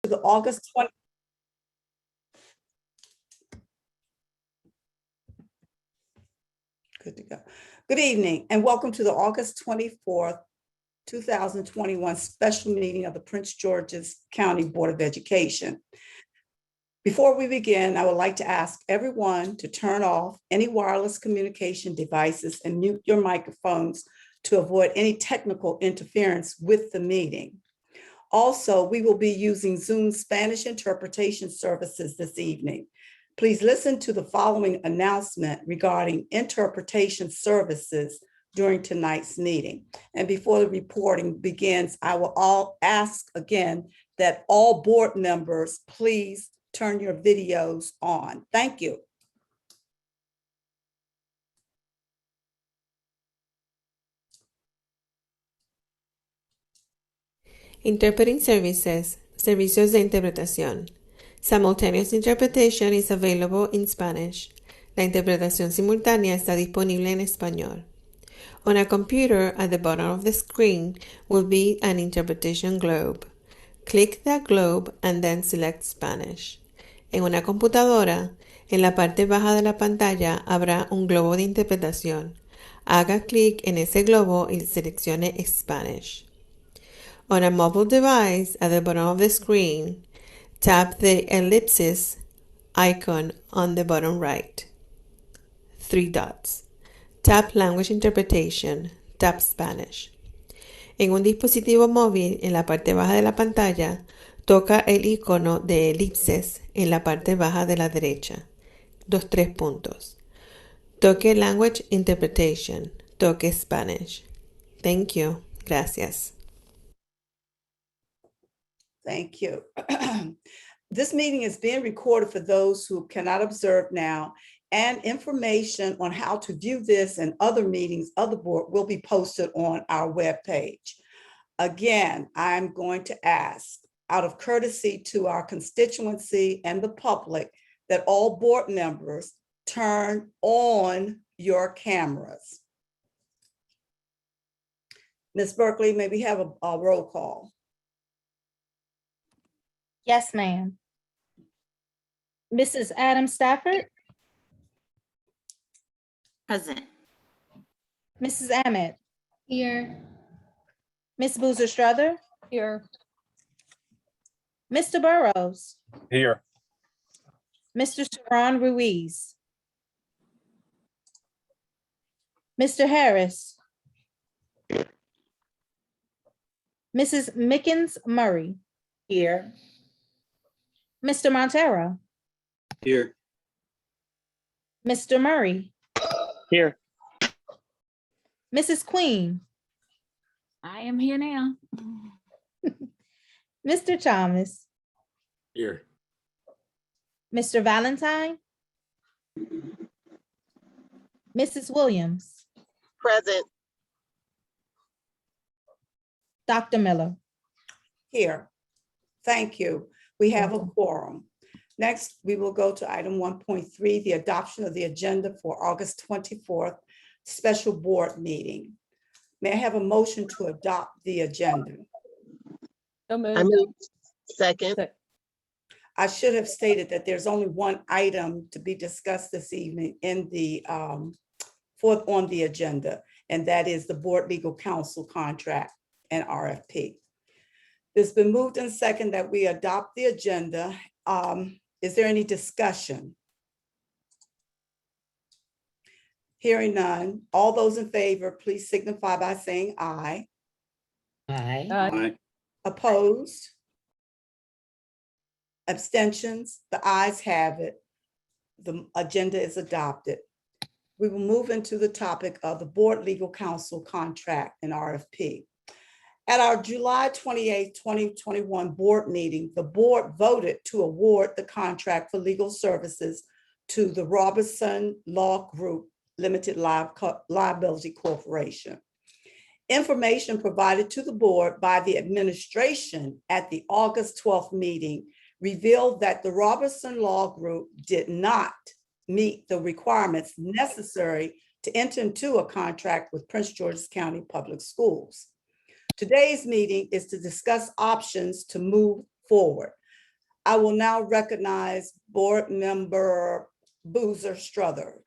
to the August 20. Good to go. Good evening and welcome to the August 24th, 2021 special meeting of the Prince George's County Board of Education. Before we begin, I would like to ask everyone to turn off any wireless communication devices and mute your microphones to avoid any technical interference with the meeting. Also, we will be using Zoom Spanish interpretation services this evening. Please listen to the following announcement regarding interpretation services during tonight's meeting. And before the reporting begins, I will ask again that all board members please turn your videos on. Thank you. Interpreting services, servicios de interpretación. Simultaneous interpretation is available in Spanish. La interpretación simultánea está disponible en español. On a computer, at the bottom of the screen will be an interpretation globe. Click that globe and then select Spanish. En una computadora, en la parte baja de la pantalla habrá un globo de interpretación. Haga clic en ese globo y seleccione Spanish. On a mobile device, at the bottom of the screen, tap the ellipsis icon on the bottom right. 3 dots. Tap Language Interpretation. Tap Spanish. En un dispositivo móvil, en la parte baja de la pantalla, toca el icono de elipses en la parte baja de la derecha. 3 puntos. Toque Language Interpretation. Toque Spanish. Thank you. Gracias. Thank you. This meeting is being recorded for those who cannot observe now, and information on how to view this and other meetings of the board will be posted on our webpage. Again, I'm going to ask, out of courtesy to our constituency and the public, that all board members turn on your cameras. Ms. Berkeley, may we have a roll call? Yes, ma'am. Mrs. Adam Stafford, Present. Mrs. Ahmed, Here. Ms. Boozer Strother, Here. Mr. Burrows, Here. Mr. Sharon Ruiz, Mr. Harris, Mrs. Mickens Murray, Here. Mr. Montero, Here. Mr. Murray, Here. Mrs. Queen, I am here now. Mr. Thomas, Here. Mr. Valentine, Mrs. Williams, Present. Dr. Miller. Here. Thank you. We have a quorum. Next, we will go to item 1.3, the adoption of the agenda for August 24th, special board meeting. May I have a motion to adopt the agenda? I move. Second. I should have stated that there's only one item to be discussed this evening in the on the agenda, and that is the board legal counsel contract and RFP. It's been moved and second that we adopt the agenda. Is there any discussion? Hearing none, all those in favor, please signify by saying aye. Aye. Aye. Opposed? Abstentions? The ayes have it. The agenda is adopted. We will move into the topic of the board legal counsel contract and RFP. At our July 28, 2021 board meeting, the board voted to award the contract for legal services to the Robertson Law Group Limited Liability Corporation. Information provided to the board by the administration at the August 12th meeting revealed that the Robertson Law Group did not meet the requirements necessary to enter into a contract with Prince George's County Public Schools. Today's meeting is to discuss options to move forward. I will now recognize Board Member Boozer Strother.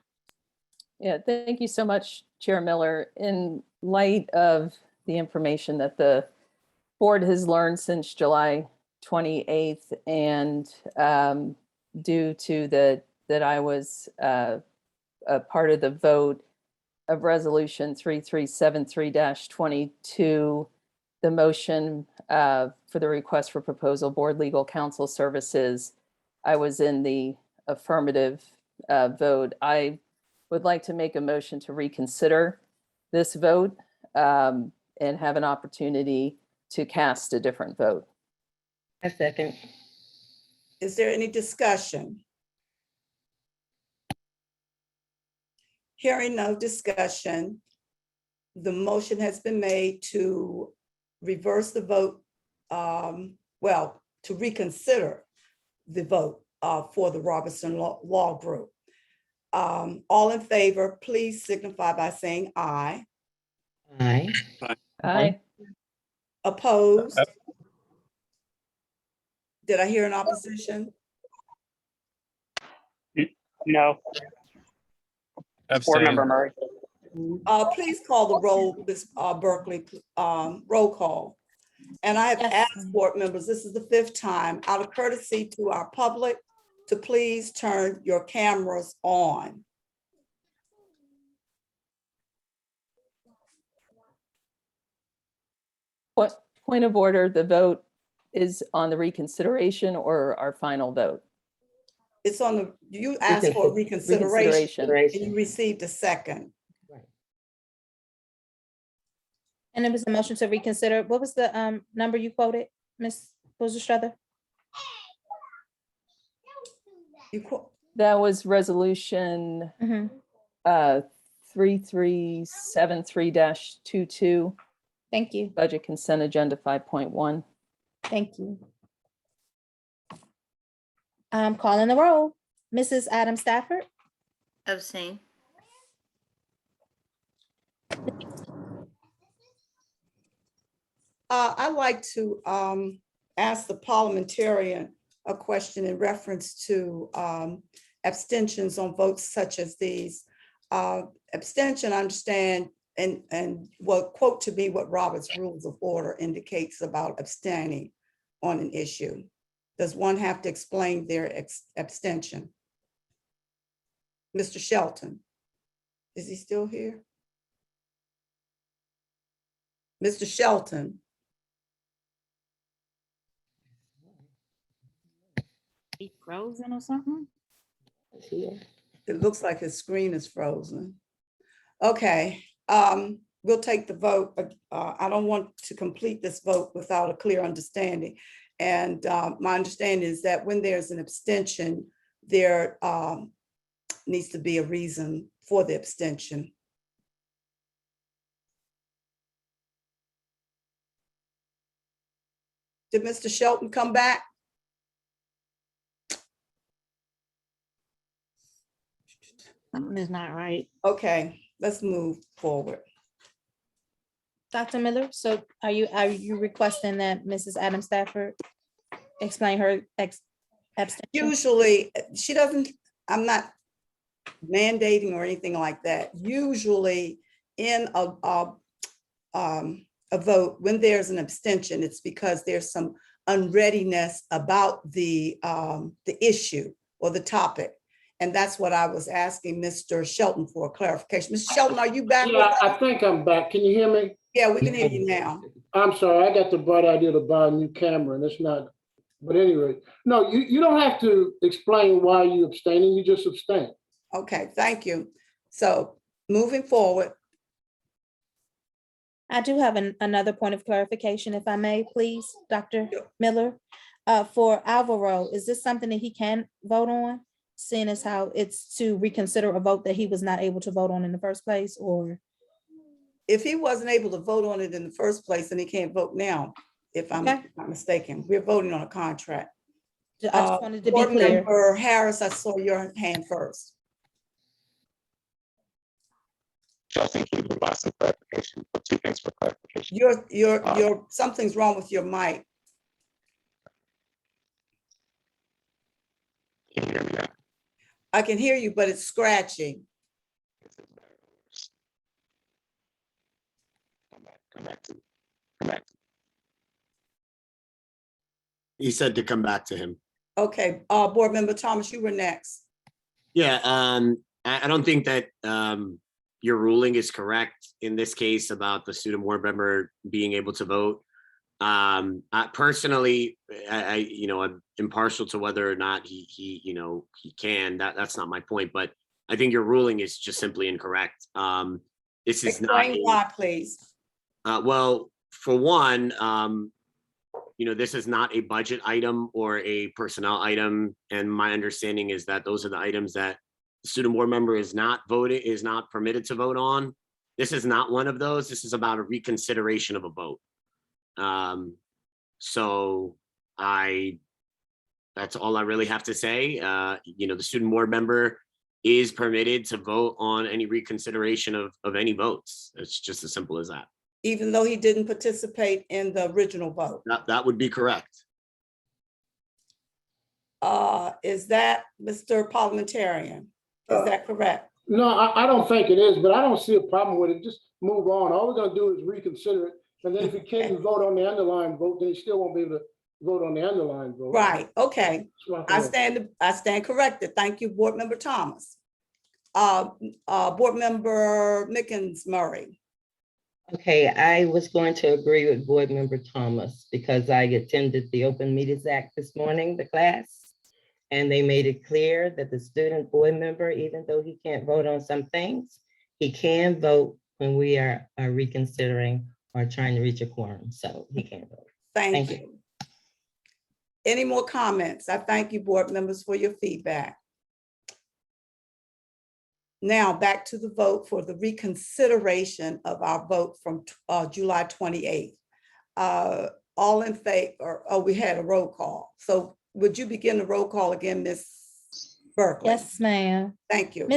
Yeah, thank you so much, Chair Miller. In light of the information that the board has learned since July 28th and due to that I was a part of the vote of Resolution 3373-22, the motion for the request for proposal board legal counsel services, I was in the affirmative vote. I would like to make a motion to reconsider this vote and have an opportunity to cast a different vote. A second. Is there any discussion? Hearing no discussion, the motion has been made to reverse the vote, to reconsider the vote for the Robertson Law Group. All in favor, please signify by saying aye. Aye. Aye. Opposed? Did I hear an opposition? No. Board Member Murray. Please call the roll, Ms. Berkeley, roll call. And I have Yes. asked board members, this is the 5th time, out of courtesy to our public, to please turn your cameras on. What point of order, the vote is on the reconsideration or our final vote? It's on the, you asked for reconsideration and you received a second. And it was a motion to reconsider. What was the number you quoted, Ms. Boozer Strother? That was resolution Mhm. 3373-22, Thank you. budget consent agenda 5.1. Thank you. I'm calling the roll. Mrs. Adam Stafford, Abstain. I'd like to ask the parliamentarian a question in reference to abstentions on votes such as these. Abstention, I understand, and well, quote to me what Robert's Rules of Order indicates about abstaining on an issue. Does one have to explain their abstention? Mr. Shelton, is he still here? Mr. Shelton. He frozen or something? It looks like his screen is frozen. Okay, we'll take the vote. I don't want to complete this vote without a clear understanding. And my understanding is that when there's an abstention, there needs to be a reason for the abstention. Did Mr. Shelton come back? Something is not right. Okay, let's move forward. Dr. Miller, so are you requesting that Mrs. Adam Stafford explain her abstention? Usually, she doesn't, I'm not mandating or anything like that. Usually in a vote, when there's an abstention, it's because there's some unreadiness about the issue or the topic. And that's what I was asking Mr. Shelton for clarification. Mr. Shelton, are you back? Yeah, I think I'm back. Can you hear me? Yeah, we can hear you now. I'm sorry, I got the bright idea to buy a new camera and it's not, but anyway, no, you don't have to explain why you abstaining, you just abstain. Okay, thank you. So moving forward, I do have another point of clarification, if I may, please, Dr. Miller. For Alvaro, is this something that he can vote on, seeing as how it's to reconsider a vote that he was not able to vote on in the first place, or? if he wasn't able to vote on it in the first place, then he can't vote now, if I'm Okay. not mistaken. We're voting on a contract. I just wanted to be Board clear. Member Harris, I saw your hand first. Chelsea, can you provide some clarification, or 2 things for clarification? Something's wrong with your mic. Can you hear me now? I can hear you, but it's scratching. Come back. He said to come back to him. Okay, Board Member Thomas, you were next. Yeah, I don't think that your ruling is correct in this case about the student board member being able to vote. Personally, I'm impartial to whether or not he can. That's not my point, but I think your ruling is just simply incorrect. This is not. Explain why, please. Well, for one, this is not a budget item or a personnel item, and my understanding is that those are the items that the student board member is not permitted to vote on. This is not one of those. This is about a reconsideration of a vote. So that's all I really have to say. The student board member is permitted to vote on any reconsideration of any votes. It's just as simple as that. Even though he didn't participate in the original vote. That would be correct. Is that, Mr. Parliamentarian? Is that correct? No, I don't think it is, but I don't see a problem with it. Just move on. All we're gonna do is reconsider it. And then if he can't vote on the underlying vote, then he still won't be able to vote on the underlying vote. Right, okay. That's I my stand corrected. Thank you, Board Member Thomas. Board Member Mickens Murray. Okay, I was going to agree with Board Member Thomas because I attended the Open Meetings Act this morning, the class, and they made it clear that the student board member, even though he can't vote on some things, he can vote when we are reconsidering or trying to reach a quorum, so he can vote. Thank you. Any more comments? I thank you, board members, for your feedback. Now back to the vote for the reconsideration of our vote from July 28th. All in favor, we had a roll call. So would you begin the roll call again, Ms. Berkeley? Yes, ma'am. Thank you.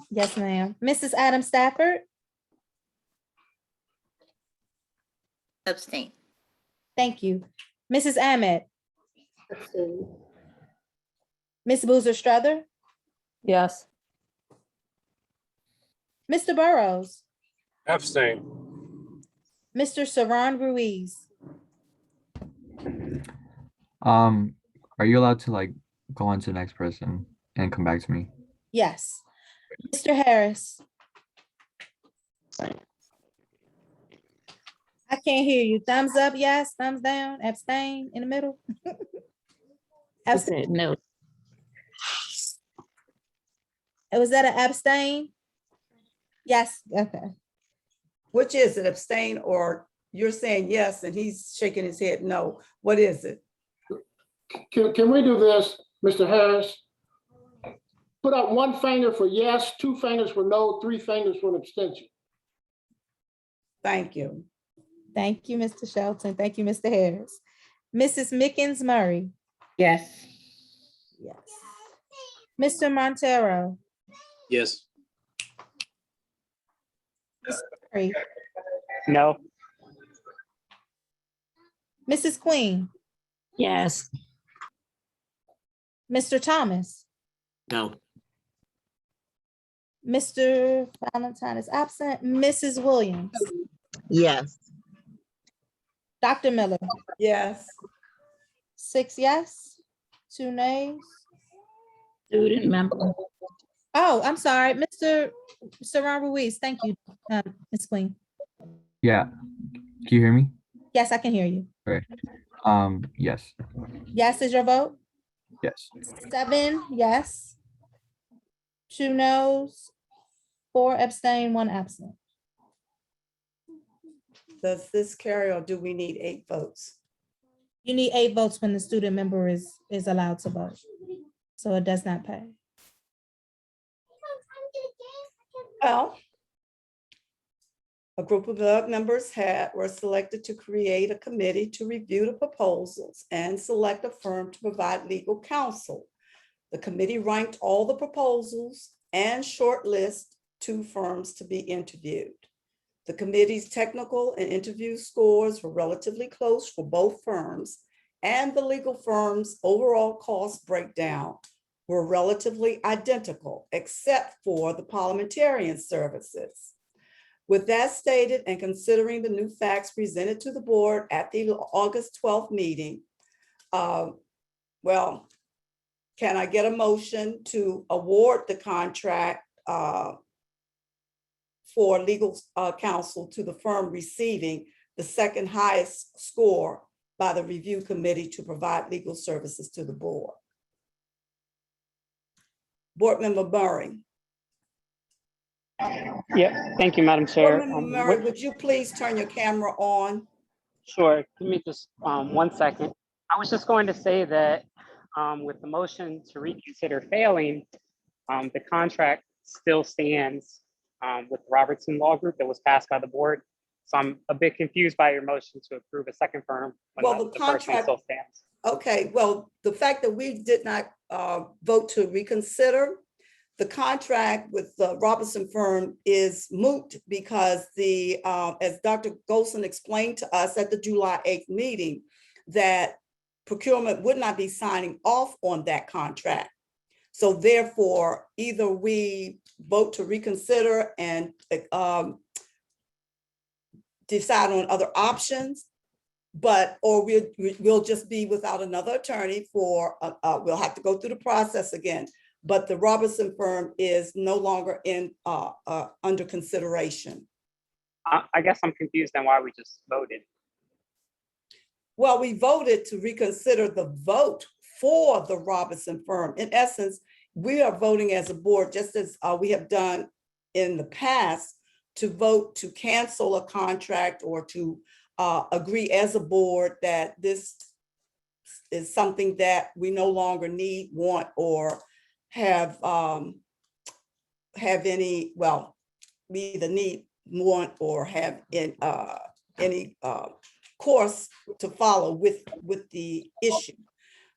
Yes, ma'am. Mrs. Adam Stafford? Abstain. Thank you. Mrs. Ahmed? Ms. Boozer Strother? Yes. Mr. Burrows? Abstain. Mr. Saran Ruiz? Are you allowed to go on to the next person and come back to me? Yes. Mr. Harris? I can't hear you. Thumbs up, yes. Thumbs down, abstain, in the middle. Abstain. No. Was that an abstain? Yes, okay. Which is it, abstain, or you're saying yes and he's shaking his head no? What is it? Can we do this, Mr. Harris? Put up one finger for yes, two fingers for no, three fingers for an abstention. Thank you. Thank you, Mr. Shelton. Thank you, Mr. Harris. Mrs. Mickens Murray? Yes. Yes. Mr. Montero? Yes. Murray? No. Mrs. Queen? Yes. Mr. Thomas? No. Mr. Valentine is absent. Mrs. Williams? Yes. Dr. Miller? Yes. 6 yes, 2 nays. Student member. Oh, I'm sorry, Mr. Saran Ruiz. Thank you, Ms. Queen. Yeah. Can you hear me? Yes, I can hear you. Yes. Yes is your vote? Yes. 7 yes, 2 noes, 4 abstain, 1 absent. Does this carry or do we need 8 votes? You need 8 votes when the student member is allowed to vote. So it does not pay. Well, a group of board members were selected to create a committee to review the proposals and select a firm to provide legal counsel. The committee ranked all the proposals and shortlisted 2 firms to be interviewed. The committee's technical and interview scores were relatively close for both firms, and the legal firm's overall cost breakdown were relatively identical, except for the parliamentarian services. With that stated, and considering the new facts presented to the board at the August 12th meeting, well, can I get a motion to award the contract for legal counsel to the firm receiving the second highest score by the review committee to provide legal services to the board? Board Member Murray. Yeah, thank you, Madam Board Chair. Member Murray, would you please turn your camera on? Sure, give me just 1 second. I was just going to say that with the motion to reconsider failing, the contract still stands with the Robertson Law Group that was passed by the board. So I'm a bit confused by your motion to approve a second firm when Well, the first one still stands. Okay, well, the fact that we did not vote to reconsider, the contract with the Robertson firm is moot because as Dr. Golson explained to us at the July 8th meeting, that procurement would not be signing off on that contract. So therefore, either we vote to reconsider and decide on other options, or we'll just be without another attorney for, we'll have to go through the process again. But the Robertson firm is no longer under consideration. I guess I'm confused on why we just voted. Well, we voted to reconsider the vote for the Robertson firm. In essence, we are voting as a board, just as we have done in the past, to vote to cancel a contract or to agree as a board that this is something that we no longer need, want, or have any, well, we either need, want, or have in any course to follow with the issue.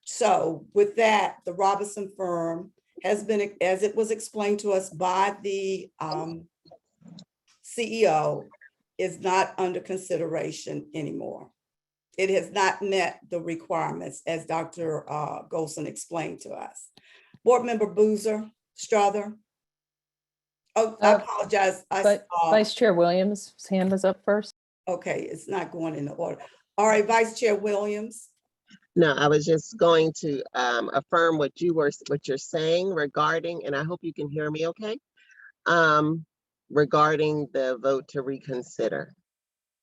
So with that, the Robertson firm has been, as it was explained to us by the CEO, is not under consideration anymore. It has not met the requirements, as Dr. Golson explained to us. Board Member Boozer, Strother. Oh, I apologize. Vice Chair Williams' hand was up first. Okay, it's not going in the order. All right, Vice Chair Williams. No, I was just going to affirm what you're saying regarding, and I hope you can hear me okay, regarding the vote to reconsider.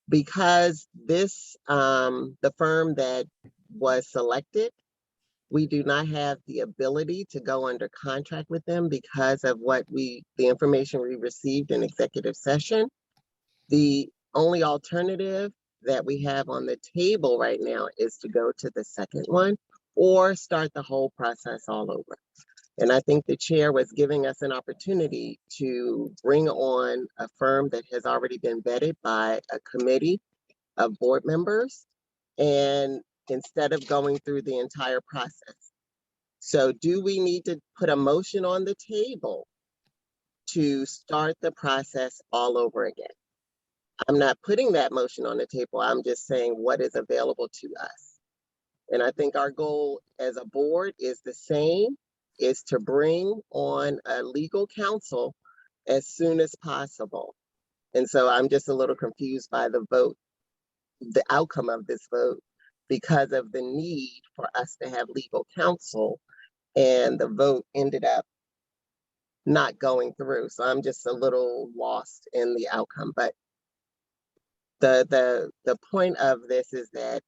Because this, the firm that was selected, we do not have the ability to go under contract with them because of the information we received in executive session. The only alternative that we have on the table right now is to go to the second one or start the whole process all over. And I think the chair was giving us an opportunity to bring on a firm that has already been vetted by a committee of board members, and instead of going through the entire process. So do we need to put a motion on the table to start the process all over again? I'm not putting that motion on the table. I'm just saying what is available to us. And I think our goal as a board is the same, is to bring on a legal counsel as soon as possible. And so I'm just a little confused by the vote, the outcome of this vote, because of the need for us to have legal counsel, and the vote ended up not going through. So I'm just a little lost in the outcome. But the point of this is that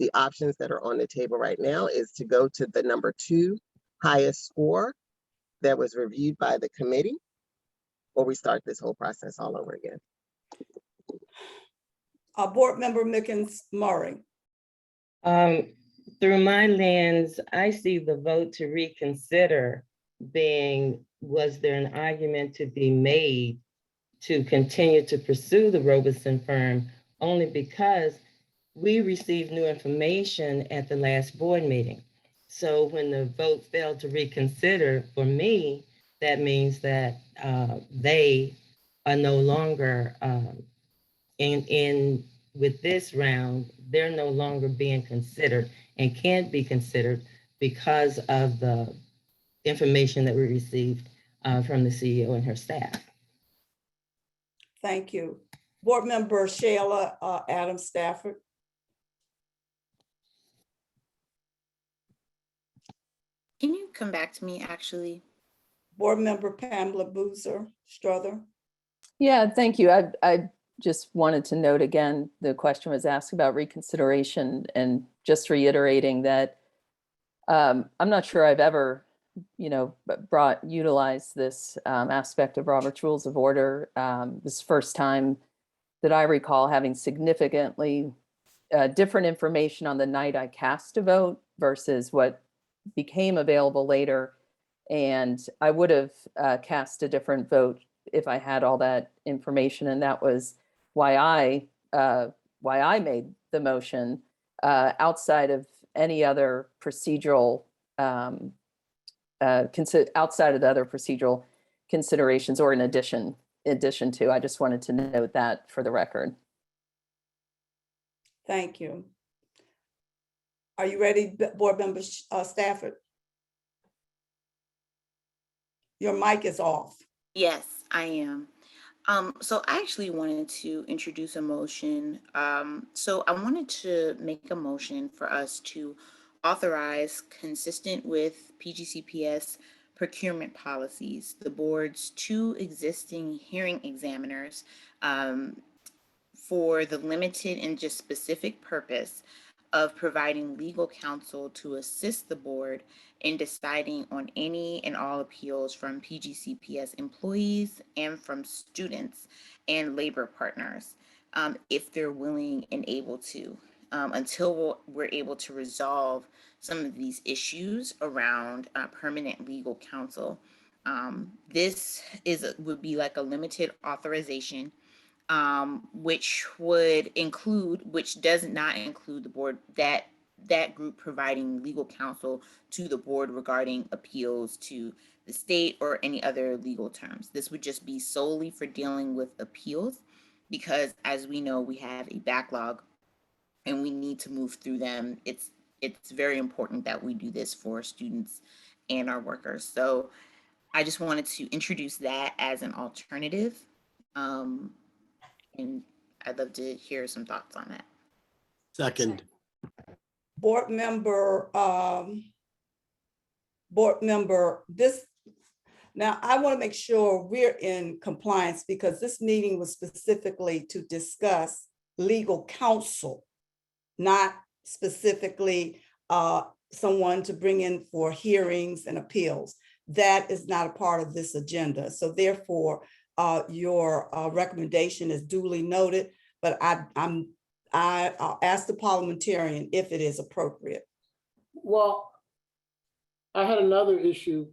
the options that are on the table right now is to go to the number 2 highest score that was reviewed by the committee, or we start this whole process all over again. Board Member Mickens Murray. Through my lens, I see the vote to reconsider being, was there an argument to be made to continue to pursue the Robertson firm, only because we received new information at the last board meeting. So when the vote failed to reconsider, for me, that means that they are no longer in with this round, they're no longer being considered and can't be considered because of the information that we received from the CEO and her staff. Thank you. Board Member Shayla Adams Stafford. Can you come back to me, actually? Board Member Pamela Boozer Strother. Yeah, thank you. I just wanted to note again, the question was asked about reconsideration, and just reiterating that I'm not sure I've ever, utilized this aspect of Robert's Rules of Order. This is the first time that I recall having significantly different information on the night I cast a vote versus what became available later. And I would have cast a different vote if I had all that information. And that was why I made the motion outside of any other procedural, outside of the other procedural considerations, or in addition to. I just wanted to note that for the record. Thank you. Are you ready, Board Member Stafford? Your mic is off. Yes, I am. So I actually wanted to introduce a motion. So I wanted to make a motion for us to authorize, consistent with PGCPS procurement policies, the board's 2 existing hearing examiners for the limited and just specific purpose of providing legal counsel to assist the board in deciding on any and all appeals from PGCPS employees and from students and labor partners, if they're willing and able to, until we're able to resolve some of these issues around permanent legal counsel. This would be like a limited authorization, which does not include the board, that group providing legal counsel to the board regarding appeals to the state or any other legal terms. This would just be solely for dealing with appeals, because as we know, we have a backlog and we need to move through them. It's very important that we do this for students and our workers. So I just wanted to introduce that as an alternative. And I'd love to hear some thoughts on that. Second. Board Member, this, now I want to make sure we're in compliance, because this meeting was specifically to discuss legal counsel, not specifically someone to bring in for hearings and appeals. That is not a part of this agenda. So therefore, your recommendation is duly noted, but I'll ask the parliamentarian if it is appropriate. Well, I had another issue,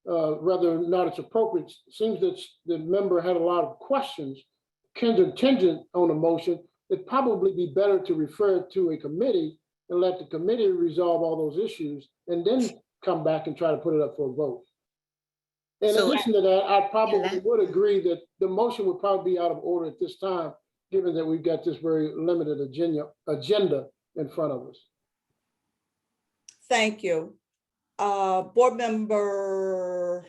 whether or not it's appropriate. It seems that the member had a lot of questions contingent on a motion. It'd probably be better to refer it to a committee and let the committee resolve all those issues and then come back and try to put it up for a vote. In addition to that, I probably would agree that the motion would probably be out of order at this time, given that we've got this very limited agenda in front of us. Thank you. Board Member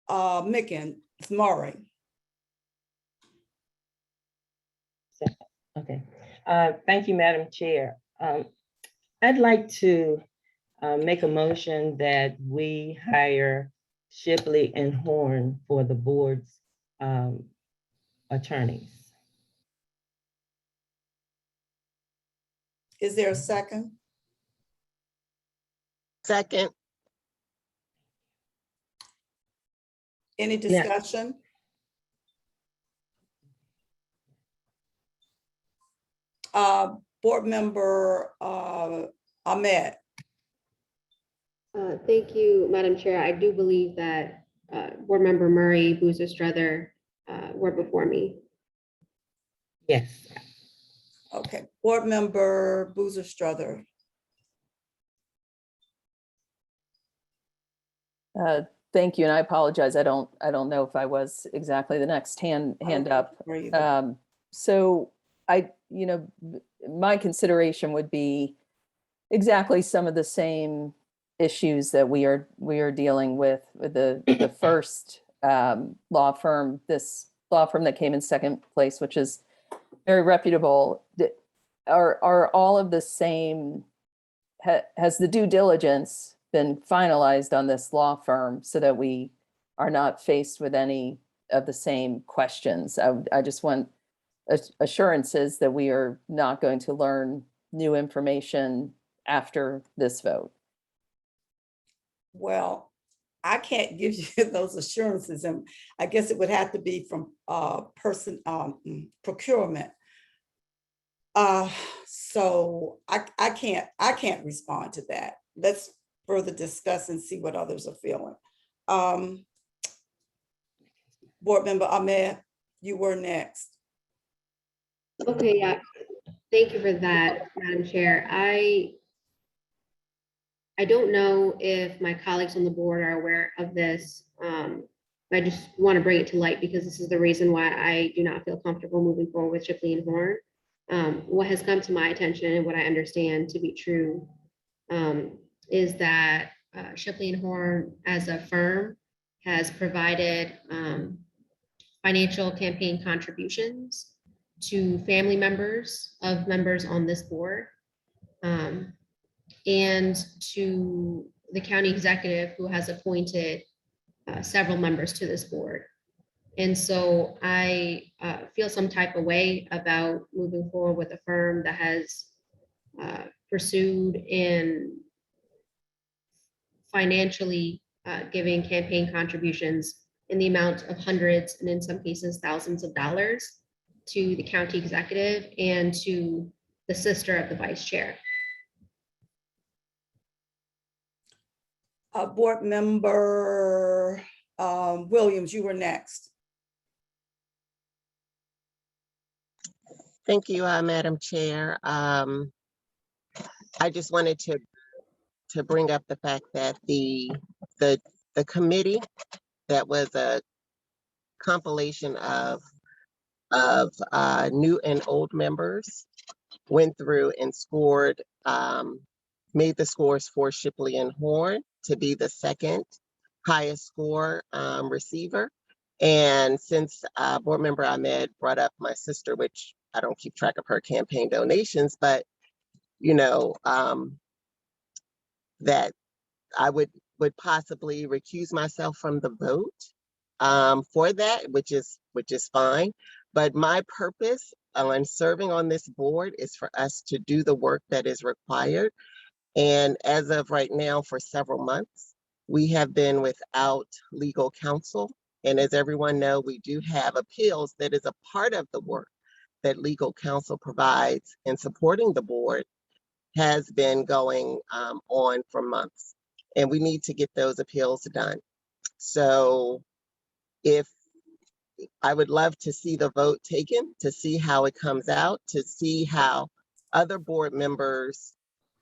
Mickens Murray. Okay. Thank you, Madam Chair. I'd like to make a motion that we hire Shipley and Horn for the board's attorneys. Is there a second? Second. Any discussion? Board Member Ahmed. Thank you, Madam Chair. I do believe that Board Member Murray, Boozer Strother were before me. Yes. Okay, Board Member Boozer Strother. Thank you, and I apologize. I don't know if I was exactly the next hand up. So my consideration would be exactly some of the same issues that we are dealing with the first law firm, this law firm that came in second place, which is very reputable. Are all of the same, has the due diligence been finalized on this law firm so that we are not faced with any of the same questions? I just want assurances that we are not going to learn new information after this vote. Well, I can't give you those assurances, and I guess it would have to be from procurement. So I can't respond to that. Let's further discuss and see what others are feeling. Board Member Ahmed, you were next. Okay, yeah, thank you for that, Madam Chair. I don't know if my colleagues on the board are aware of this. I just want to bring it to light because this is the reason why I do not feel comfortable moving forward with Shipley and Horn. What has come to my attention and what I understand to be true is that Shipley and Horn as a firm has provided financial campaign contributions to family members of members on this board and to the county executive who has appointed several members to this board. And so I feel some type of way about moving forward with a firm that has pursued in financially giving campaign contributions in the amount of hundreds and in some cases thousands of dollars to the county executive and to the sister of the vice chair. Board Member Williams, you were next. Thank you, Madam Chair. I just wanted to bring up the fact that the committee that was a compilation of new and old members went through and scored, made the scores for Shipley and Horn to be the second highest score receiver. And since Board Member Ahmed brought up my sister, which I don't keep track of her campaign donations, but you know, that I would possibly recuse myself from the vote for that, which is fine. But my purpose on serving on this board is for us to do the work that is required. And as of right now, for several months, we have been without legal counsel. And as everyone knows, we do have appeals that is a part of the work that legal counsel provides in supporting the board has been going on for months. And we need to get those appeals done. So if I would love to see the vote taken, to see how it comes out, to see how other board members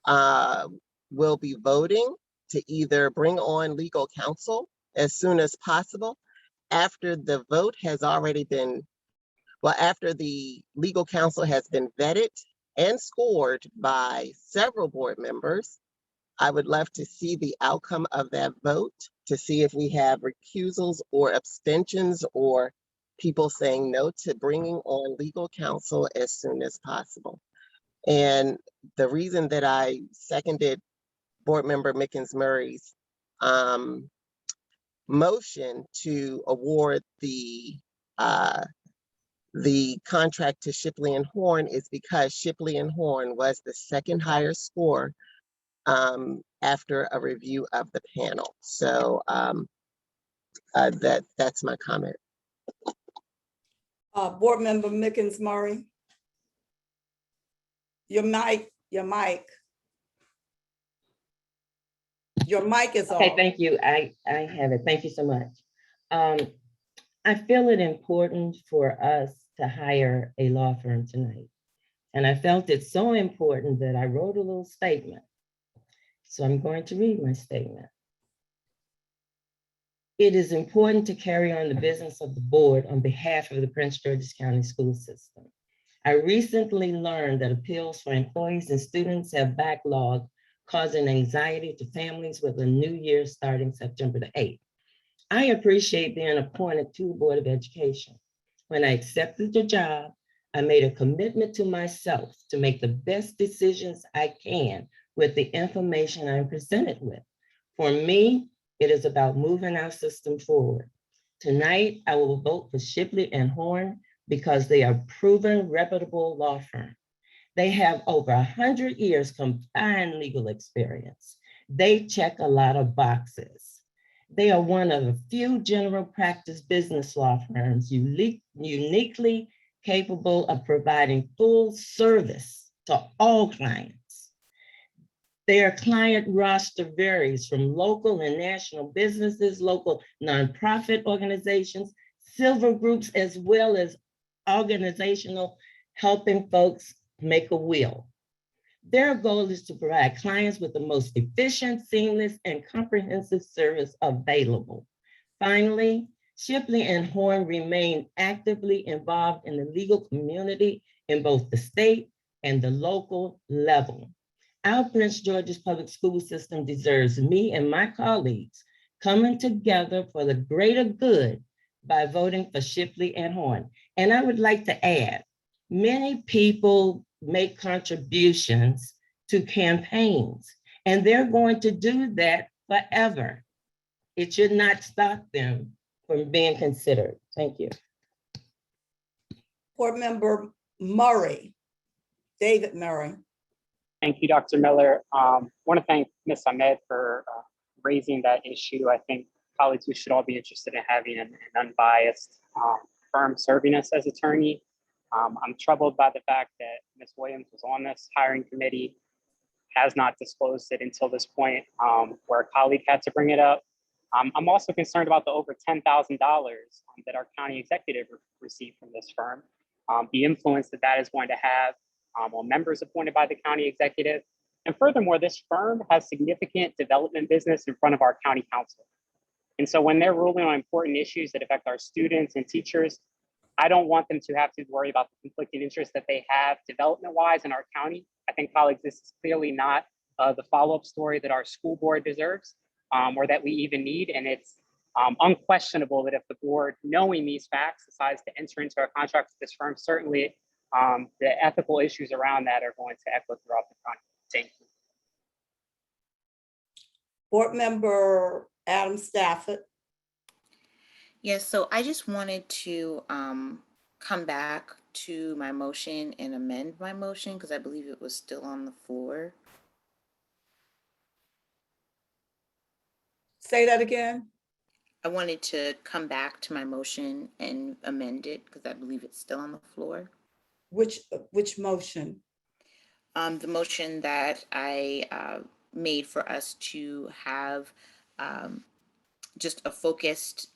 will be voting to either bring on legal counsel as soon as possible after the vote has already been, well, after the legal counsel has been vetted and scored by several board members. I would love to see the outcome of that vote to see if we have recusals or abstentions or people saying no to bringing on legal counsel as soon as possible. And the reason that I seconded Board Member Mickens-Murray's motion to award the contract to Shipley and Horn is because Shipley and Horn was the second highest score after a review of the panel. So that's my comment. Board Member Mickens-Murray. Your mic is Okay, on. thank you. I have it. Thank you so much. I feel it important for us to hire a law firm tonight. And I felt it so important that I wrote a little statement. So I'm going to read my statement. It is important to carry on the business of the board on behalf of the Prince George's County School System. I recently learned that appeals for employees and students have backlogged, causing anxiety to families with a new year starting September the 8th. I appreciate being appointed to the Board of Education. When I accepted the job, I made a commitment to myself to make the best decisions I can with the information I'm presented with. For me, it is about moving our system forward. Tonight, I will vote for Shipley and Horn because they are proven reputable law firm. They have over 100 years combined legal experience. They check a lot of boxes. They are one of the few general practice business law firms uniquely capable of providing full service to all clients. Their client roster varies from local and national businesses, local nonprofit organizations, silver groups, as well as organizational helping folks make a will. Their goal is to provide clients with the most efficient, seamless, and comprehensive service available. Finally, Shipley and Horn remain actively involved in the legal community in both the state and the local level. Our Prince George's Public School System deserves me and my colleagues coming together for the greater good by voting for Shipley and Horn. And I would like to add, many people make contributions to campaigns, and they're going to do that forever. It should not stop them from being considered. Thank you. Board Member Murray, David Murray. Thank you, Dr. Miller. Want to thank Ms. Ahmed for raising that issue. I think colleagues, we should all be interested in having an unbiased firm serving us as attorney. I'm troubled by the fact that Ms. Williams was on this hiring committee, has not disclosed it until this point, where a colleague had to bring it up. I'm also concerned about the over $10,000 that our county executive received from this firm, the influence that is going to have on members appointed by the county executive. And furthermore, this firm has significant development business in front of our county council. And so when they're ruling on important issues that affect our students and teachers, I don't want them to have to worry about the conflicting interests that they have development-wise in our county. I think, colleagues, this is clearly not the follow-up story that our school board deserves or that we even need. And it's unquestionable that if the board, knowing these facts, decides to enter into a contract with this firm, certainly the ethical issues around that are going to echo throughout the county. Thank you. Board Member Adam Stafford. Yes, so I just wanted to come back to my motion and amend my motion because I believe it was still on the floor. Say that again. I wanted to come back to my motion and amend it because I believe it's still on the floor. Which motion? The motion that I made for us to have just a focused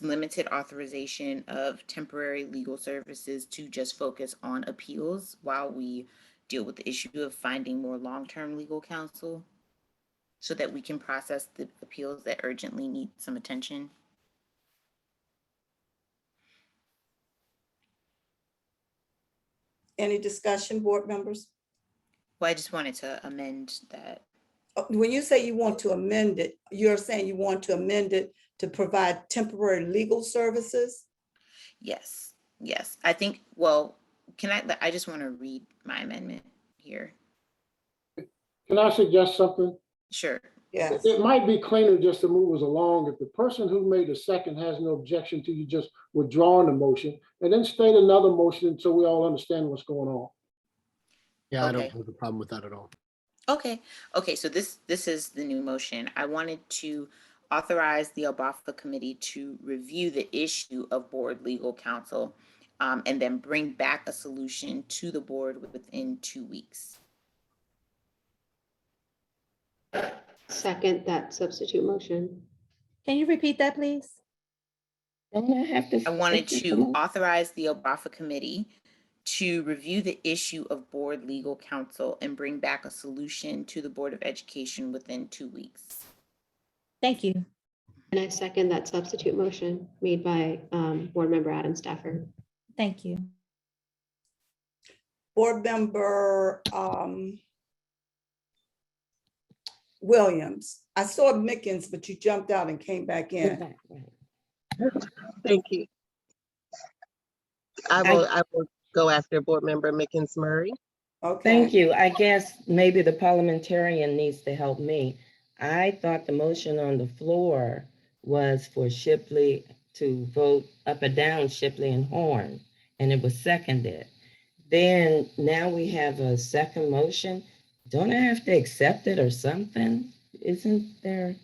limited authorization of temporary legal services to just focus on appeals while we deal with the issue of finding more long-term legal counsel so that we can process the appeals that urgently need some attention. Any discussion, board members? Well, I just wanted to amend that. When you say you want to amend it, you're saying you want to amend it to provide temporary legal services? Yes, yes. I think, well, I just want to read my amendment here. Can I suggest something? Sure. Yes. It might be cleaner just to move us along if the person who made the second has no objection to you just withdrawing the motion and then state another motion so we all understand what's going on. Yeah, I Okay. don't have a problem with that at all. Okay. Okay. So this is the new motion. I wanted to authorize the Albafa committee to review the issue of board legal counsel and then bring back a solution to the board within 2 weeks. Second that substitute motion. Can you repeat that, please? Don't I have to? I wanted to authorize the Albafa committee to review the issue of board legal counsel and bring back a solution to the Board of Education within 2 weeks. Thank you. And I second that substitute motion made by Board Member Adam Stafford. Thank you. Board Member Williams. I saw Mickens, but you jumped out and came back in. Thank you. I will go after Board Member Mickens Murray. Okay. Thank you. I guess maybe the parliamentarian needs to help me. I thought the motion on the floor was for Shipley to vote up or down Shipley and Horn, and it was seconded. Then now we have a second motion. Don't I have to accept it or something? Isn't there,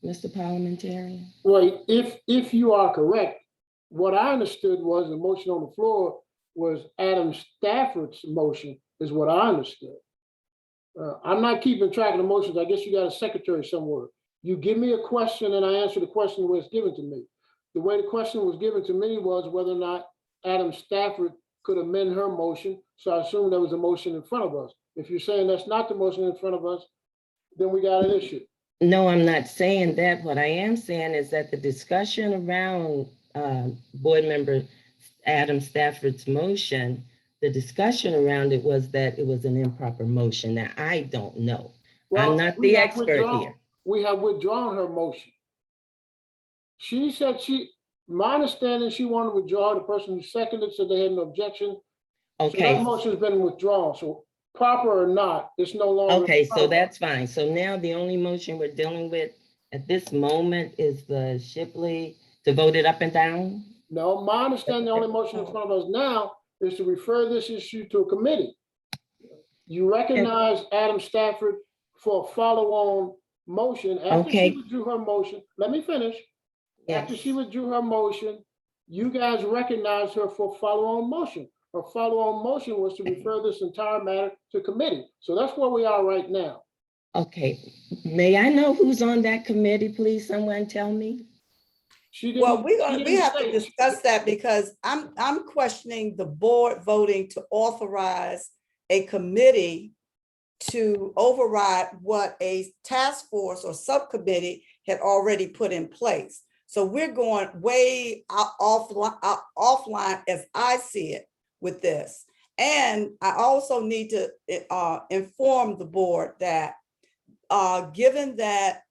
Mr. Parliamentarian? Well, if you are correct, what I understood was the motion on the floor was Adam Stafford's motion, is what I understood. I'm not keeping track of the motions. I guess you got a secretary somewhere. You give me a question and I answer the question the way it's given to me. The way the question was given to me was whether or not Adam Stafford could amend her motion. So I assume there was a motion in front of us. If you're saying that's not the motion in front of us, then we got an issue. No, I'm not saying that. What I am saying is that the discussion around board member Adam Stafford's motion, the discussion around it was that it was an improper motion. Now, I don't know. Well, I'm not the expert here. We have withdrawn her motion. She said my understanding, she wanted to withdraw. The person who seconded said they had an objection. Okay. So that motion's been withdrawn. So proper or not, it's no longer. Okay, so that's fine. So now the only motion we're dealing with at this moment is the Shipley to vote it up and down? No, my understanding, the only motion in front of us now is to refer this issue to a committee. You recognize Adam Stafford for a follow-on motion. After she withdrew her motion, let me finish. Yes. After she withdrew her motion, you guys recognized her for a follow-on motion. Her follow-on motion was to refer this entire matter to committee. So that's where we are right now. Okay, may I know who's on that committee, please? Someone tell me. Well, we have to discuss that because I'm questioning the board voting to authorize a committee to override what a task force or subcommittee had already put in place. So we're going way offline as I see it with this. And I also need to inform the board that given that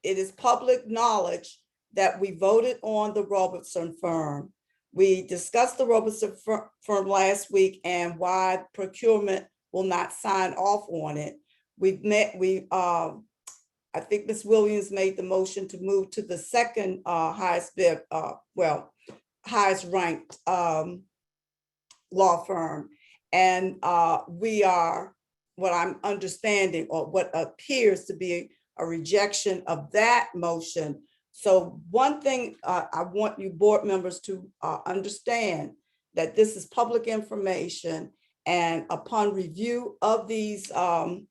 it is public knowledge that we voted on the Robertson firm. We discussed the Robertson firm last week and why procurement will not sign off on it. I think Ms. Williams made the motion to move to the second highest bid, highest ranked law firm. And we are, what I'm understanding or what appears to be a rejection of that motion. So one thing I want you board members to understand that this is public information, and upon review of these, the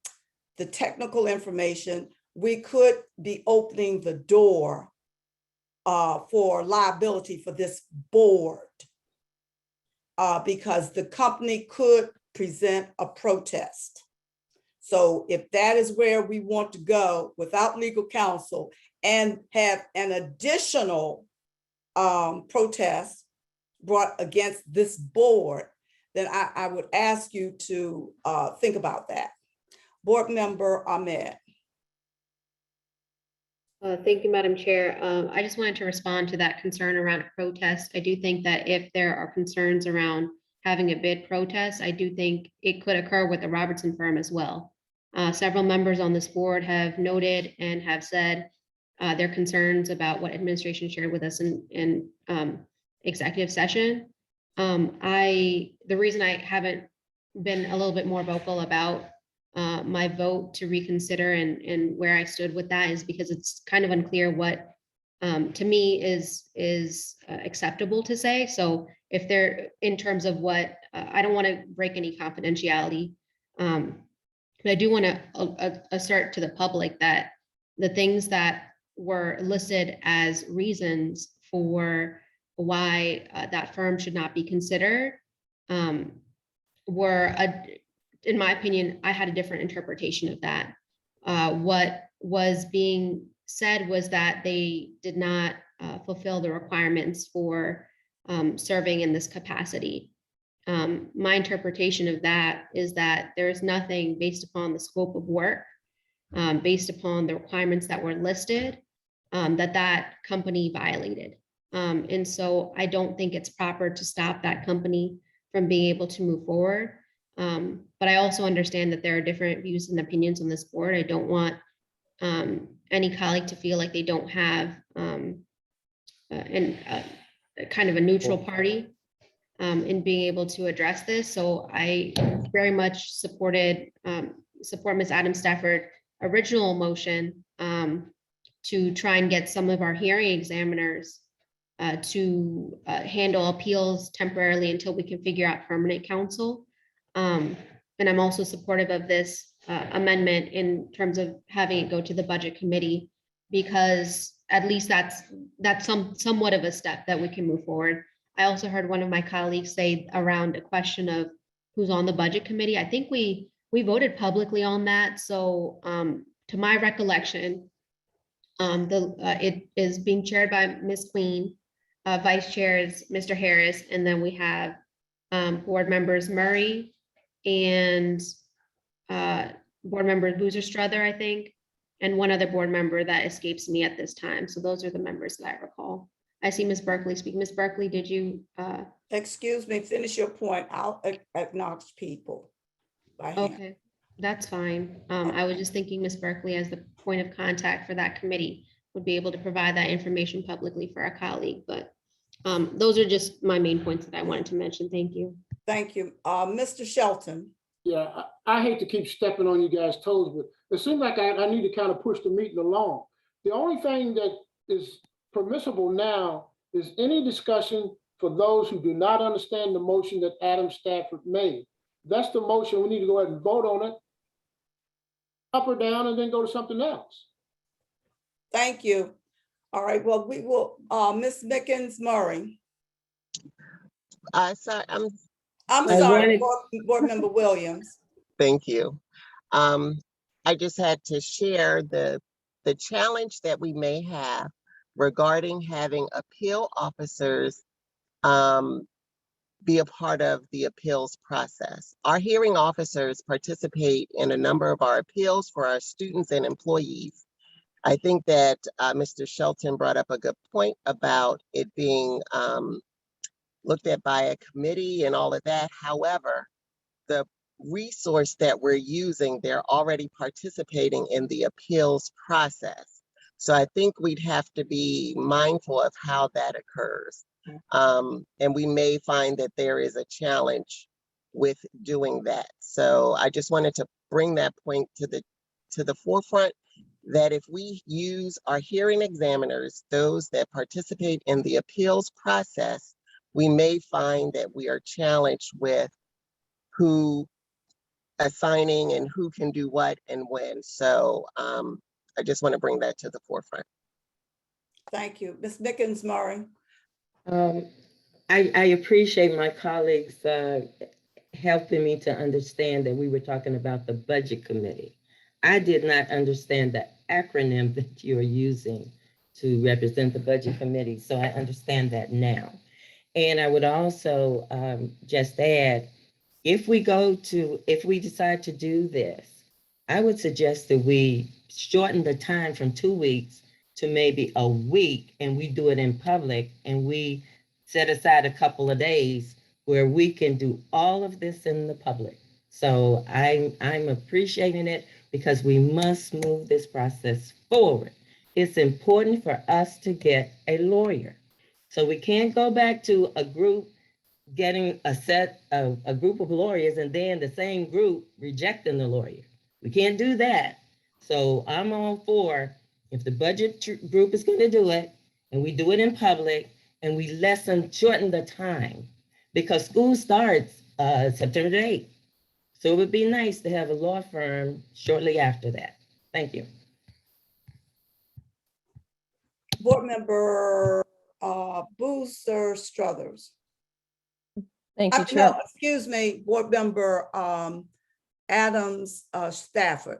technical information, we could be opening the door for liability for this board because the company could present a protest. So if that is where we want to go without legal counsel and have an additional protest brought against this board, then I would ask you to think about that. Board Member Ahmed. Thank you, Madam Chair. I just wanted to respond to that concern around a protest. I do think that if there are concerns around having a bid protest, I do think it could occur with the Robertson firm as well. Several members on this board have noted and have said their concerns about what administration shared with us in executive session. The reason I haven't been a little bit more vocal about my vote to reconsider and where I stood with that is because it's kind of unclear what to me is acceptable to say. So if they're in terms of what I don't want to break any confidentiality, but I do want to assert to the public that the things that were listed as reasons for why that firm should not be considered were, in my opinion, I had a different interpretation of that. What was being said was that they did not fulfill the requirements for serving in this capacity. My interpretation of that is that there is nothing based upon the scope of work, based upon the requirements that were listed, that company violated. And so I don't think it's proper to stop that company from being able to move forward. But I also understand that there are different views and opinions on this board. I don't want any colleague to feel like they don't have kind of a neutral party in being able to address this. So I very much support Ms. Adams Stafford original motion to try and get some of our hearing examiners to handle appeals temporarily until we can figure out permanent counsel. And I'm also supportive of this amendment in terms of having it go to the budget committee, because at least that's somewhat of a step that we can move forward. I also heard one of my colleagues say around a question of who's on the budget committee. I think we voted publicly on that. So to my recollection, it is being chaired by Ms. Queen, vice chair is Mr. Harris, and then we have board members Murray and board member Boozer Struther, I think, and one other board member that escapes me at this time. So those are the members that I recall. I see Ms. Berkeley speak. Ms. Berkeley, did you? Excuse me, finish your point. I'll acknowledge people by hand. Okay, that's fine. I was just thinking Ms. Berkeley as the point of contact for that committee would be able to provide that information publicly for our colleague, but those are just my main points that I wanted to mention. Thank you. Thank you. Mr. Shelton. Yeah, I hate to keep stepping on you guys' toes, but it seems like I need to kind of push the meeting along. The only thing that is permissible now is any discussion for those who do not understand the motion that Adam Stafford made. That's the motion. We need to go ahead and vote on it, up or down, and then go to something else. Thank you. All right, well, we will, Ms. Mickens Murray. Sorry, I'm I sorry, wanted- Board Member Williams. thank you. I just had to share the challenge that we may have regarding having appeal officers be a part of the appeals process. Our hearing officers participate in a number of our appeals for our students and employees. I think that Mr. Shelton brought up a good point about it being looked at by a committee and all of that. However, the resource that we're using, they're already participating in the appeals process. So I think we'd have to be mindful of how that occurs. And we may find that there is a challenge with doing that. So I just wanted to bring that point to the forefront, that if we use our hearing examiners, those that participate in the appeals process, we may find that we are challenged with who assigning and who can do what and when. So I just want to bring that to the forefront. Thank you. Ms. Mickens Murray. I appreciate my colleagues helping me to understand that we were talking about the budget committee. I did not understand the acronym that you are using to represent the budget committee, so I understand that now. And I would also just add, if we decide to do this, I would suggest that we shorten the time from 2 weeks to maybe a week, and we do it in public, and we set aside a couple of days where we can do all of this in the public. So I'm appreciating it, because we must move this process forward. It's important for us to get a lawyer. So we can't go back to a group getting a group of lawyers and then the same group rejecting the lawyer. We can't do that. So I'm all for, if the budget group is going to do it, and we do it in public, and we shorten the time, because school starts September 8th. So it would be nice to have a law firm shortly after that. Thank you. Board Member Boozer Struthers. Thank you, Chair. No, excuse me, Board Member Adams Stafford.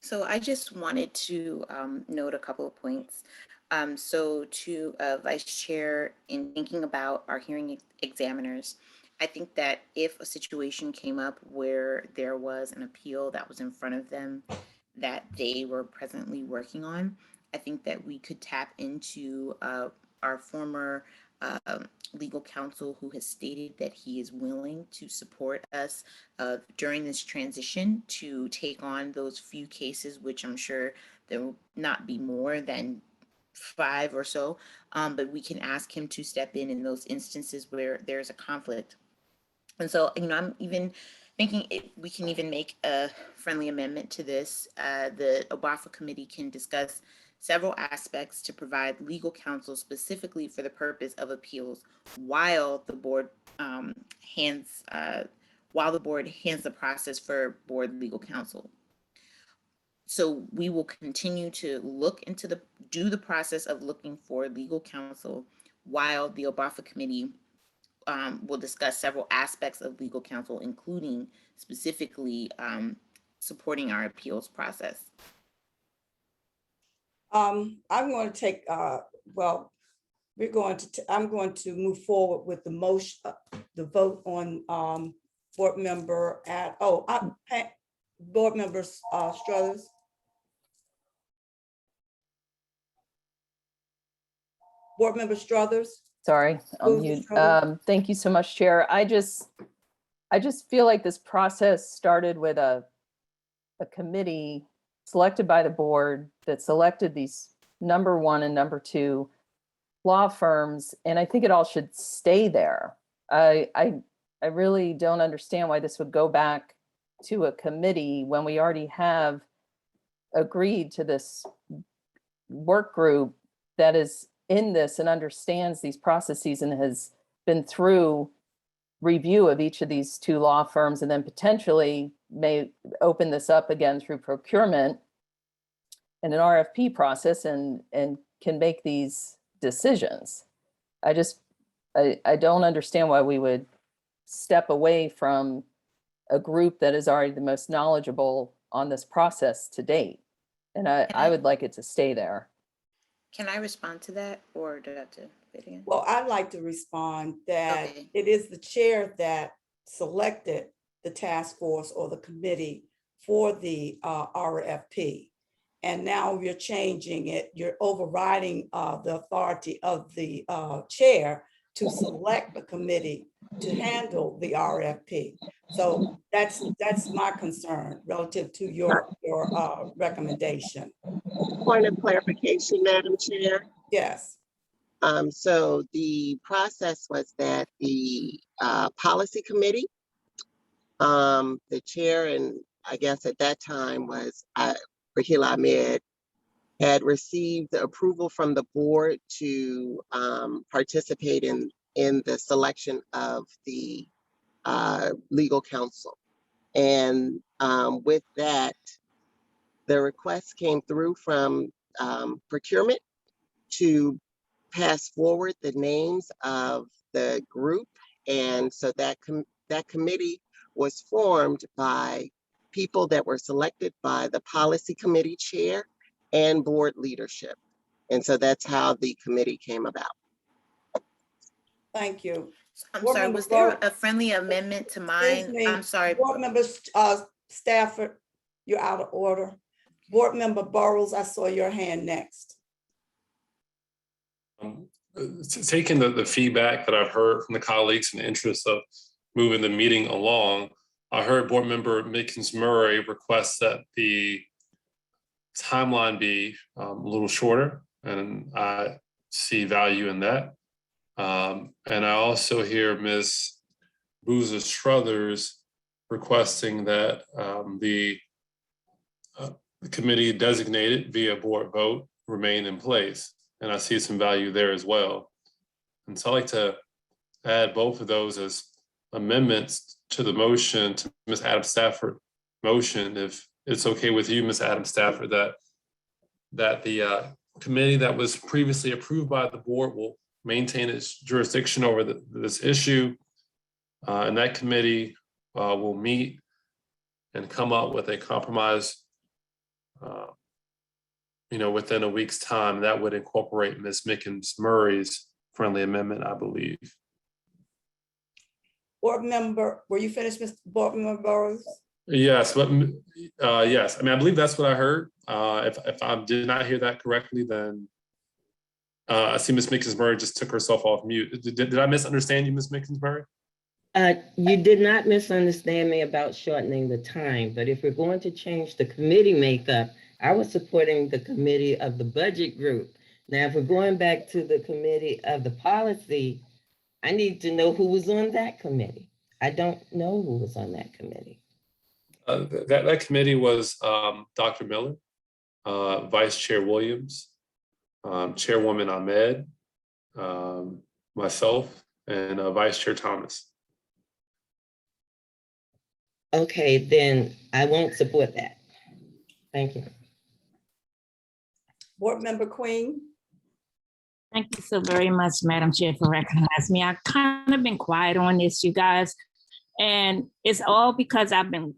So I just wanted to note a couple of points. So to Vice Chair, in thinking about our hearing examiners, I think that if a situation came up where there was an appeal that was in front of them that they were presently working on, I think that we could tap into our former legal counsel who has stated that he is willing to support us during this transition to take on those few cases, which I'm sure there will not be more than 5 or so, but we can ask him to step in those instances where there's a conflict. And so, I'm even thinking we can even make a friendly amendment to this. The OBAFA committee can discuss several aspects to provide legal counsel specifically for the purpose of appeals while the board hands the process for board legal counsel. So we will continue to do the process of looking for legal counsel while the OBAFA committee will discuss several aspects of legal counsel, including specifically supporting our appeals process. I'm going to take, well, I'm going to move forward with the motion, the vote on board member board members Struthers. Board member Struthers. Sorry, I'll Move mute. the Thank you so much, Chair. I just feel like this process started with a committee selected by the board that selected these number 1 and number 2 law firms, and I think it all should stay there. I really don't understand why this would go back to a committee when we already have agreed to this work group that is in this and understands these processes and has been through review of each of these 2 law firms, and then potentially may open this up again through procurement and an RFP process and can make these decisions. I don't understand why we would step away from a group that is already the most knowledgeable on this process to date. And I would like it to stay there. Can I respond to that, or do I have to say it again? Well, I'd like to respond that Okay. it is the chair that selected the task force or the committee for the RFP. And now you're changing it, you're overriding the authority of the chair to select the committee to handle the RFP. So that's my concern relative to your recommendation. Point of clarification, Madam Chair. Yes. So the process was that the policy committee, the chair, and I guess at that time was Raheel Ahmed, had received the approval from the board to participate in the selection of the legal counsel. And with that, the request came through from procurement to pass forward the names of the group. And so that committee was formed by people that were selected by the policy committee chair and board leadership. And so that's how the committee came about. Thank you. I'm Board sorry, member was there Burrows. a friendly amendment to Excuse mine? me, I'm sorry. Board member Stafford, you're out of order. Board member Burrows, I saw your hand next. Taking the feedback that I've heard from the colleagues in the interest of moving the meeting along, I heard board member Mickens Murray request that the timeline be a little shorter, and I see value in that. And I also hear Ms. Boozer Struthers requesting that the committee designated via board vote remain in place. And I see some value there as well. And so I'd like to add both of those as amendments to the motion, to Ms. Adam Stafford motion, if it's okay with you, Ms. Adam Stafford, that the committee that was previously approved by the board will maintain its jurisdiction over this issue. And that committee will meet and come up with a compromise within a week's time. That would incorporate Ms. Mickens Murray's friendly amendment, I believe. Board member, were you finished, Mr. Board Member Burrows? Yes, but yes, I mean, I believe that's what I heard. If I did not hear that correctly, then I see Ms. Mickens Murray just took herself off mute. Did I misunderstand you, Ms. Mickens Murray? You did not misunderstand me about shortening the time, but if we're going to change the committee makeup, I was supporting the committee of the budget group. Now, if we're going back to the committee of the policy, I need to know who was on that committee. I don't know who was on that committee. That committee was Dr. Miller, Vice Chair Williams, Chairwoman Ahmed, myself, and Vice Chair Thomas. Okay, then I won't support that. Thank you. Board Member Queen? Thank you so very much, Madam Chair, for recognizing me. I've kind of been quiet on this, you guys, and it's all because I've been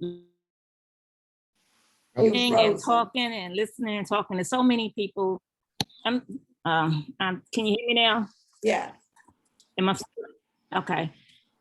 listening and talking and listening and talking to so many people. Can you hear me now? Yeah. Am I okay?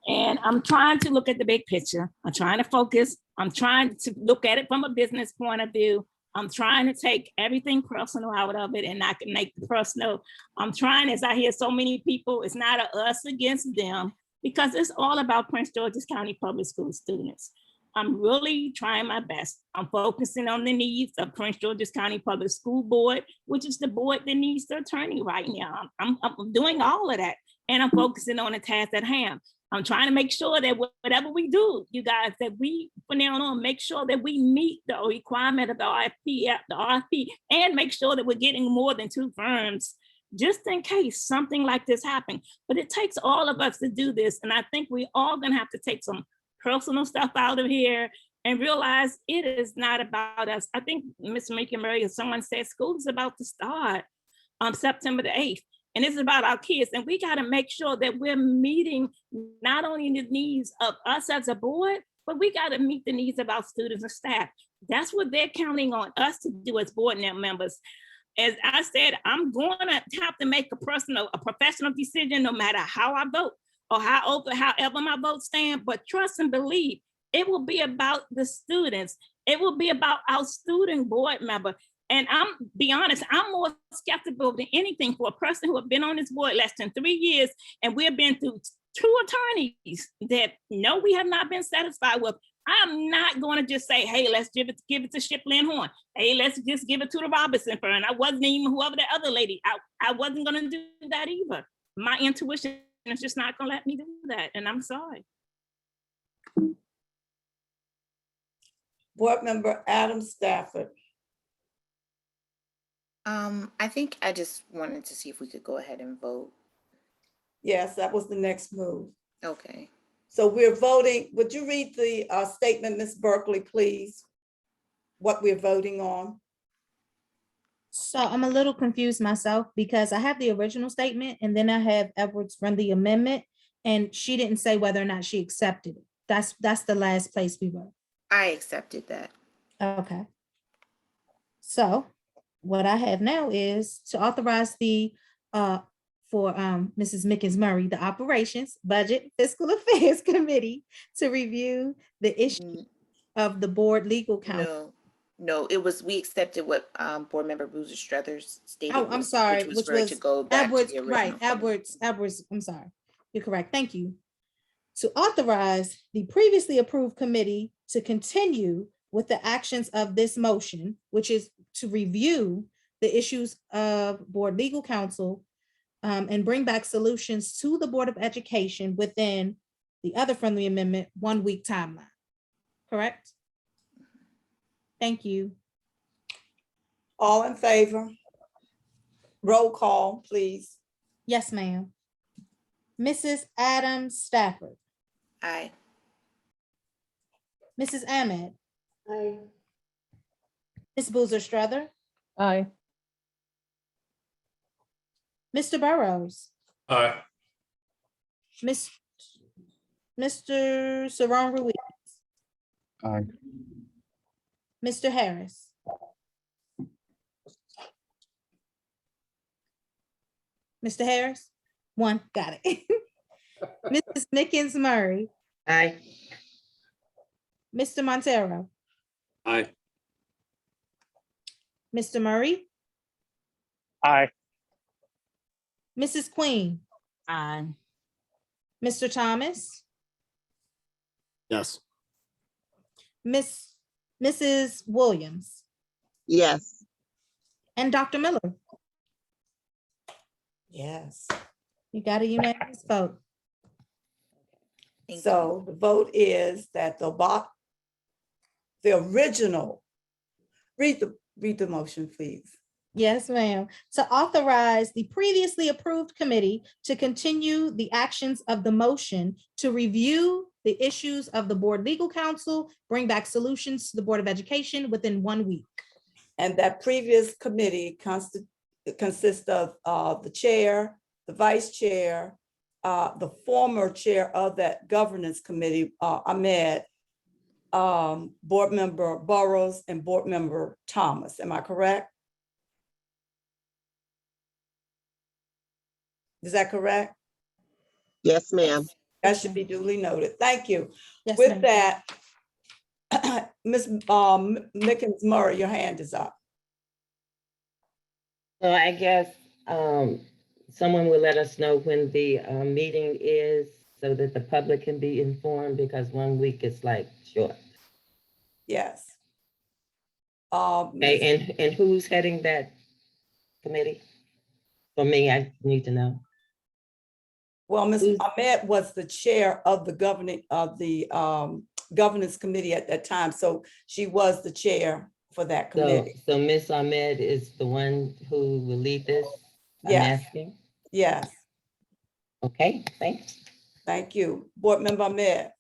And I'm trying to look at the big picture. I'm trying to focus. I'm trying to look at it from a business point of view. I'm trying to take everything personal out of it and not make it personal. I'm trying, as I hear so many people, it's not a us against them, because it's all about Prince George's County Public School students. I'm really trying my best. I'm focusing on the needs of Prince George's County Public School Board, which is the board that needs the attorney right now. I'm doing all of that, and I'm focusing on the task at hand. I'm trying to make sure that whatever we do, you guys, that we, from now on, make sure that we meet the requirement of the RFP, and make sure that we're getting more than 2 firms, just in case something like this happens. But it takes all of us to do this, and I think we all gonna have to take some personal stuff out of here and realize it is not about us. I think Ms. Mickens Murray, as someone said, school is about to start on September the 8th. And it's about our kids. And we got to make sure that we're meeting not only the needs of us as a board, but we got to meet the needs of our students and staff. That's what they're counting on us to do as board members. As I said, I'm going to have to make a professional decision, no matter how I vote or however my votes stand. But trust and believe, it will be about the students. It will be about our student board member. And be honest, I'm more skeptical than anything for a person who have been on this board less than 3 years, and we've been through 2 attorneys that no, we have not been satisfied with. I'm not going to just say, hey, let's give it to Shipley and Horn. Hey, let's just give it to the Robinson firm. I wasn't even whoever the other lady. I wasn't going to do that either. My intuition is just not going to let me do that, and I'm sorry. Board Member Adam Stafford. I think I just wanted to see if we could go ahead and vote. Yes, that was the next move. Okay. So we're voting. Would you read the statement, Ms. Berkeley, please? What we're voting on? So I'm a little confused myself, because I have the original statement and then I have Edwards' friendly amendment, and she didn't say whether or not she accepted it. That's the last place we were. I accepted that. Okay. So what I have now is to authorize the for Mrs. Mickens Murray, the Operations, Budget, Fiscal Affairs Committee, to review the issue of the board legal counsel. No, we accepted what Board Member Boozer Struthers stated. Oh, I'm sorry, which was to go back Edwards, to the original. right, Edwards, I'm sorry. You're correct, thank you. To authorize the previously approved committee to continue with the actions of this motion, which is to review the issues of board legal counsel and bring back solutions to the Board of Education within the other friendly amendment 1 week timeline. Correct? Thank you. All in favor? Roll call, please. Yes, ma'am. Mrs. Adams Stafford. Aye. Mrs. Ahmed. Aye. Ms. Boozer Strother. Aye. Mr. Burrows. Aye. Mr. Saron Ruiz. Aye. Mr. Harris. Mr. Harris? One, got it. Mrs. Mickens Murray, Aye. Mr. Montero, Aye. Mr. Murray, Aye. Mrs. Queen, Aye. Mr. Thomas, Yes. Mrs. Williams, Yes. and Dr. Miller. Yes. You got a unanimous vote. Thank you. So the vote is that the original, read the motion, please. Yes, ma'am. To authorize the previously approved committee to continue the actions of the motion to review the issues of the board legal counsel, bring back solutions to the Board of Education within 1 week. And that previous committee consists of the chair, the vice chair, the former chair of that governance committee, Ahmed, board member Burrows, and board member Thomas. Am I correct? Is that correct? Yes, ma'am. That should be duly noted. Thank you. Yes, With ma'am. that, Ms. Mickens Murray, your hand is up. So I guess someone will let us know when the meeting is so that the public can be informed, because 1 week is like short. Yes. Okay, and who's heading that committee? For me, I need to know. Well, Ms. Ahmed was the chair of the governance committee at that time, so she was the chair for that committee. So Ms. Ahmed is the one who will lead this? I'm Yes. asking. Yes, Okay, thanks. thank you. Board Member Ahmed.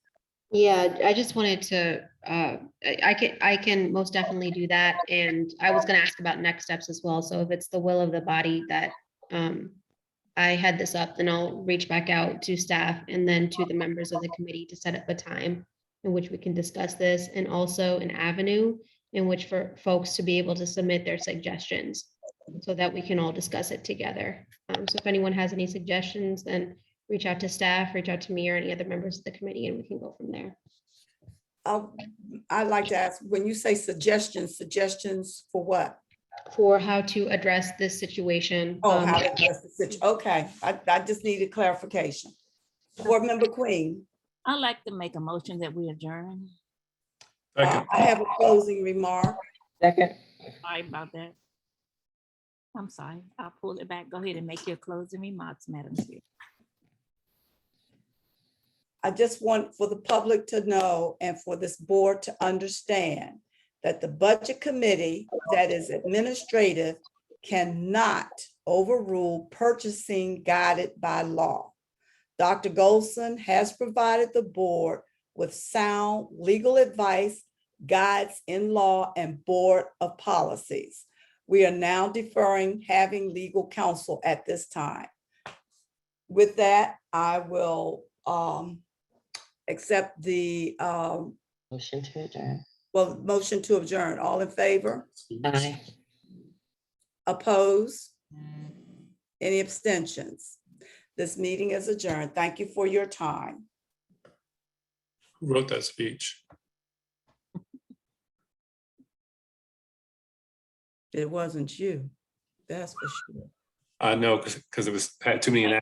Yeah, I just wanted to, I can most definitely do that. And I was gonna ask about next steps as well. So if it's the will of the body that I head this up, then I'll reach back out to staff and then to the members of the committee to set up a time in which we can discuss this, and also an avenue in which for folks to be able to submit their suggestions so that we can all discuss it together. So if anyone has any suggestions, then reach out to staff, reach out to me or any other members of the committee, and we can go from there. I'd like to ask, when you say suggestions for what? For how to address this situation. Oh, how to address the situation. Okay, I just needed clarification. Board Member Queen. I'd like to make a motion that we adjourn. Second. I have a closing remark. Second. Sorry about that. I'm sorry. I'll pull it back. Go ahead and make your closing remarks, Madam Chair. I just want for the public to know and for this board to understand that the budget committee that is administrative cannot overrule purchasing guided by law. Dr. Golson has provided the board with sound legal advice, guides in law, and board of policies. We are now deferring having legal counsel at this time. With that, I will accept the Motion to adjourn. motion to adjourn. All in favor? Aye. Oppose? Any abstentions? This meeting is adjourned. Thank you for your time. Who wrote that speech? It wasn't you. That's for sure. I know, because it was had too many.